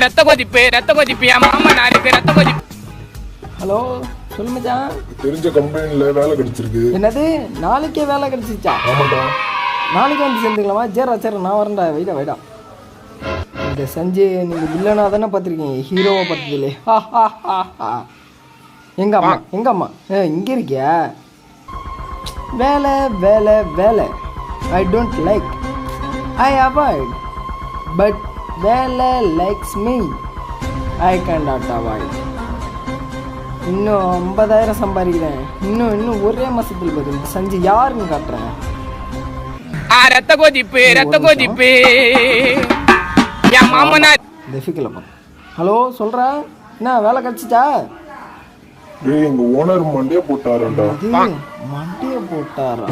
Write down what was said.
ரத்த கொதிப்பு என் மாமனாருக்கு ரத்த கொதிப்பு. ஹலோ சொல்லு மச்சான். தெரிஞ்ச கம்பெனில வேலை கிடைச்சிருக்கு. என்னது நாளைக்கே வேலை கிடைச்சிச்சா? ஆமாடா. நாளைக்கு வந்து சேர்ந்துக்கலாமா? சரி நான் வரேன்டா. வைடா இந்த சஞ்சய் நீங்கள் வில்லனா தானே பார்த்துருக்கீங்க, ஹீரோவை பார்த்ததில்லே. எங்க அம்மா இங்கே இருக்கியா? வேலை I don't like, I avoid, but வேலை likes me, I can not avoid. இன்னும் 50,000 சம்பாதிக்கிறேன். இன்னும் ஒரே மாசத்துல பார்த்து சஞ்சய் யாருன்னு காட்டுறேன். ரத்த கொதிப்பு என் மாமனார். ஹலோ சொல்கிறா, என்ன வேலை கிடச்சிச்சா? எங்க ஓனர் மண்டே போட்டாரா? மண்டே போட்டாரா?